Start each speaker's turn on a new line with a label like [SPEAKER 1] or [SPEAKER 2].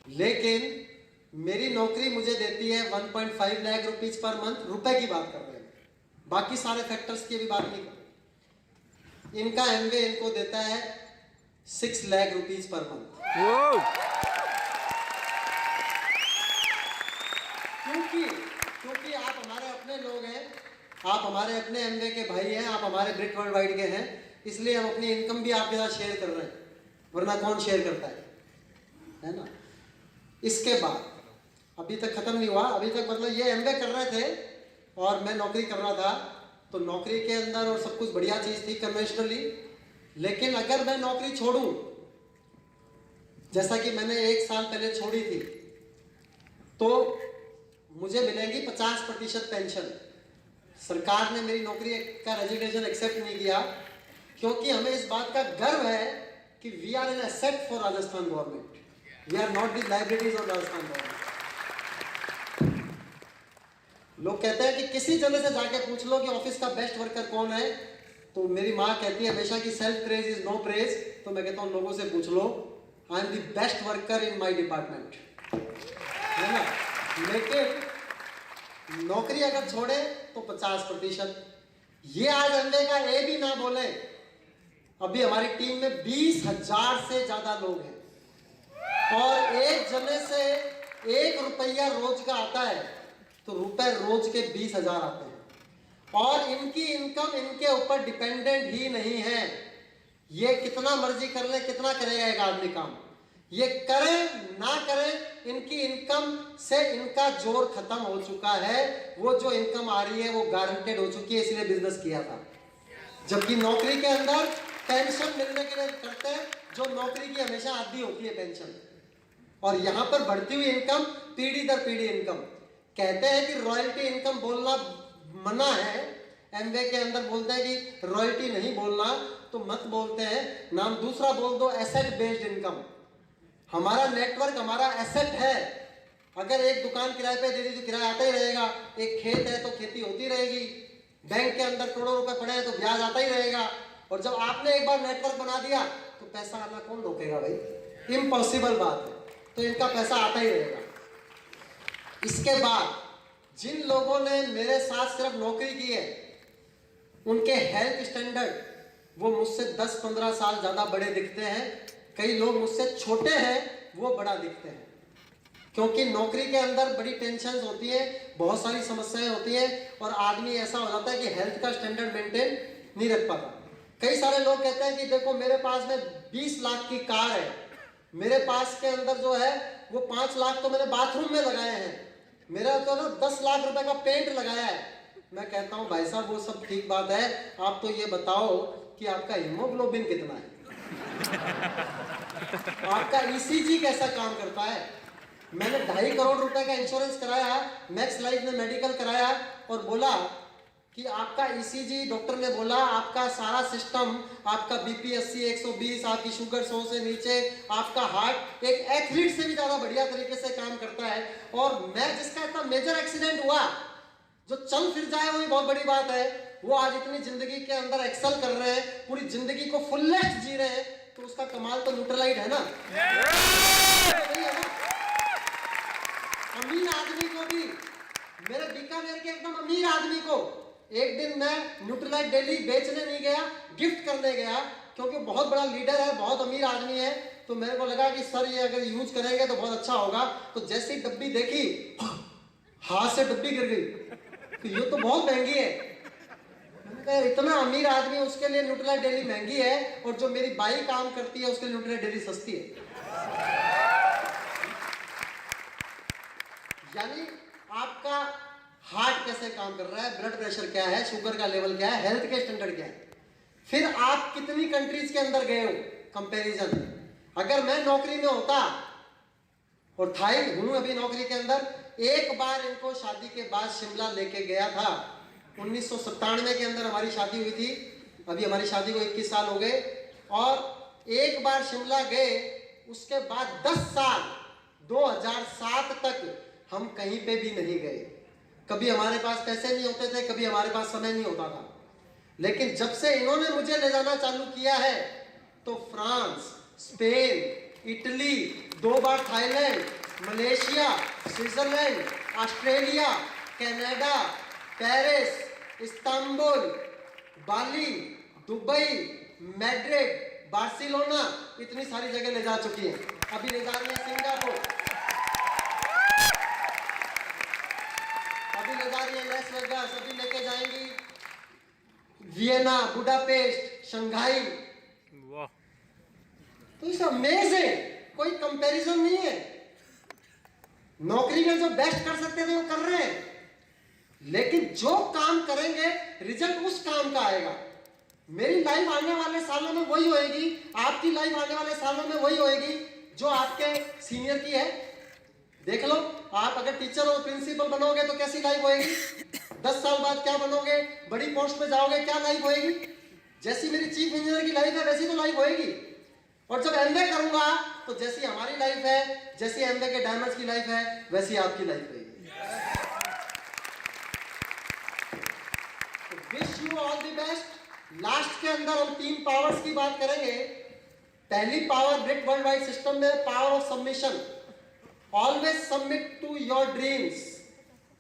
[SPEAKER 1] लेकिन मेरी नौकरी मुझे देती है 1.5 लाख रुपीज पर मंथ, रुपए की बात कर रहे हैं, बाकी सारे फैक्टर्स की भी बात नहीं कर रहे। इनका एमवे इनको देता है 6 लाख रुपीज पर मंथ। क्योंकि आप हमारे अपने लोग हैं, आप हमारे अपने एमवे के भाई हैं, आप हमारे ब्रिट वर्ल्ड वाइड के हैं, इसलिए हम अपनी इनकम भी आपके साथ शेयर कर रहे हैं, वरना कौन शेयर करता है ना। इसके बाद अभी तक खत्म नहीं हुआ, अभी तक मतलब ये एमवे कर रहे थे और मैं नौकरी कर रहा था, तो नौकरी के अंदर और सब कुछ बढ़िया चीज थी कन्वेंशनली। लेकिन अगर मैं नौकरी छोड़ूं, जैसा कि मैंने 1 साल पहले छोड़ी थी, तो मुझे मिलेगी 50% पेंशन। सरकार ने मेरी नौकरी का रेजिग्नेशन एक्सेप्ट नहीं किया, क्योंकि हमें इस बात का गर्व है कि we are an asset for Rajasthan government, we are not the liabilities of Rajasthan government. लोग कहते हैं कि किसी जगह से जाके पूछ लो कि ऑफिस का बेस्ट वर्कर कौन है, तो मेरी माँ कहती है हमेशा कि self praise is no praise. तो मैं कहता हूँ लोगों से पूछ लो, I am the best worker in my department, है ना। लेकिन नौकरी अगर छोड़े तो 50%। ये आज एमवे का ए भी ना बोले, अभी हमारी टीम में 20,000 से ज्यादा लोग हैं और एक जने से 1 रुपया रोज का आता है, तो रुपए रोज के 20,000 आते हैं। और इनकी इनकम इनके ऊपर डिपेंडेंट ही नहीं है। ये कितना मर्जी कर ले, कितना करेगा एक आदमी काम, ये करे ना करे, इनकी इनकम से इनका जोर खत्म हो चुका है। वो जो इनकम आ रही है वो गारंटेड हो चुकी है, इसलिए बिजनेस किया था। जबकि नौकरी के अंदर पेंशन मिलने के लिए करते हैं, जो नौकरी की हमेशा आधी होती है पेंशन, और यहां पर बढ़ती हुई इनकम, पीढ़ी दर पीढ़ी इनकम। कहते हैं कि रॉयल्टी इनकम बोलना मना है, एमवे के अंदर बोलते हैं कि रॉयल्टी नहीं बोलना, तो मत बोलते हैं, नाम दूसरा बोल दो, एसेट बेस्ड इनकम। हमारा नेटवर्क हमारा एसेट है। अगर एक दुकान किराए पे दे दी तो किराया आता ही रहेगा, एक खेत है तो खेती होती रहेगी, बैंक के अंदर करोड़ों रुपए पड़े हैं तो ब्याज आता ही रहेगा। और जब आपने एक बार नेटवर्क बना दिया तो पैसा आना कौन रोकेगा भाई, इम्पॉसिबल बात है। तो इनका पैसा आता ही रहेगा। इसके बाद जिन लोगों ने मेरे साथ सिर्फ नौकरी की है, उनके हेल्थ स्टैंडर्ड वो मुझसे 10-15 साल ज्यादा बड़े दिखते हैं। कई लोग मुझसे छोटे हैं, वो बड़ा दिखते हैं, क्योंकि नौकरी के अंदर बड़ी टेंशन होती है, बहुत सारी समस्याएं होती हैं, और आदमी ऐसा हो जाता है कि हेल्थ का स्टैंडर्ड मेंटेन नहीं रख पाता। कई सारे लोग कहते हैं कि देखो मेरे पास में 20 लाख की कार है, मेरे पास के अंदर जो है वो 5 लाख तो मैंने बाथरूम में लगाए हैं, मेरा तो ना 10 लाख रुपए का पेंट लगाया है। मैं कहता हूं भाई साहब वो सब ठीक बात है, आप तो ये बताओ कि आपका हीमोग्लोबिन कितना है, आपका ईसीजी कैसा काम करता है। मैंने 2.5 करोड़ रुपए का इंश्योरेंस कराया, मैक्स लाइफ ने मेडिकल कराया, और बोला कि आपका ईसीजी, डॉक्टर ने बोला आपका सारा सिस्टम, आपका बीपी 80, 120, आपकी शुगर 100 से नीचे, आपका हार्ट एक एथलीट से भी ज्यादा बढ़िया तरीके से काम करता है। और मैं जिसका इतना मेजर एक्सीडेंट हुआ, जो चल फिर जाए वही बहुत बड़ी बात है, वो आज इतनी जिंदगी के अंदर एक्सेल कर रहे हैं, पूरी जिंदगी को फुलेस्ट जी रहे हैं, तो उसका कमाल तो न्यूट्रलाइट है ना। अमीर आदमी को भी, मेरे बीकानेर के एकदम अमीर आदमी को एक दिन मैं न्यूट्रलाइट डेली बेचने नहीं गया, गिफ्ट करने गया, क्योंकि बहुत बड़ा लीडर है, बहुत अमीर आदमी है। तो मेरे को लगा कि सर ये अगर यूज करेंगे तो बहुत अच्छा होगा। तो जैसी डब्बी देखी, हाथ से डब्बी गिर गई, तो ये तो बहुत महंगी है। इतना अमीर आदमी, उसके लिए न्यूट्रलाइट डेली महंगी है, और जो मेरी बाई काम करती है उसके लिए न्यूट्रलाइट डेली सस्ती है। यानी आपका हार्ट कैसे काम कर रहा है, ब्लड प्रेशर क्या है, शुगर का लेवल क्या है, हेल्थ के स्टैंडर्ड क्या है, फिर आप कितनी कंट्रीज के अंदर गए हो, कंपैरिजन। अगर मैं नौकरी में होता, और था ही हूं अभी नौकरी के अंदर, एक बार इनको शादी के बाद शिमला लेके गया था। 1997 के अंदर हमारी शादी हुई थी, अभी हमारी शादी को 21 साल हो गए, और एक बार शिमला गए, उसके बाद 10 साल 2007 तक हम कहीं पे भी नहीं गए। कभी हमारे पास पैसे नहीं होते थे, कभी हमारे पास समय नहीं होता था। लेकिन जब से इन्होंने मुझे ले जाना चालू किया है, तो फ्रांस, स्पेन, इटली, 2 बार Thailand, Malaysia, Switzerland, Australia, Canada, Paris, Istanbul, Bali, Dubai, Madrid, Barcelona, इतनी सारी जगह ले जा चुकी है। अभी ले जा रही है सिंगापुर, अभी ले जा रही है लैस वेगास, अभी लेके जाएंगी वियना, बुडापेस्ट, शंघाई।
[SPEAKER 2] वाह,
[SPEAKER 1] तो इस अमेजिंग, कोई कंपैरिजन नहीं है। नौकरी में जो बेस्ट कर सकते थे वो कर रहे हैं, लेकिन जो काम करेंगे रिजल्ट उस काम का आएगा। मेरी लाइफ आने वाले सालों में वही होएगी, आपकी लाइफ आने वाले सालों में वही होएगी जो आपके सीनियर की है। देख लो, आप अगर टीचर हो, प्रिंसिपल बनोगे तो कैसी लाइफ होएगी, 10 साल बाद क्या बनोगे, बड़ी पोस्ट पे जाओगे, क्या लाइफ होएगी। जैसी मेरी चीफ इंजीनियर की लाइफ है वैसी तो लाइफ होएगी। और जब एमबीए करूंगा तो जैसी हमारी लाइफ है, जैसी एमबीए के डायमंड्स की लाइफ है, वैसी आपकी लाइफ होगी। Wish you all the best. Last के अंदर हम 3 पावर्स की बात करेंगे। पहली power great world wide system में power of submission. Always submit to your dreams.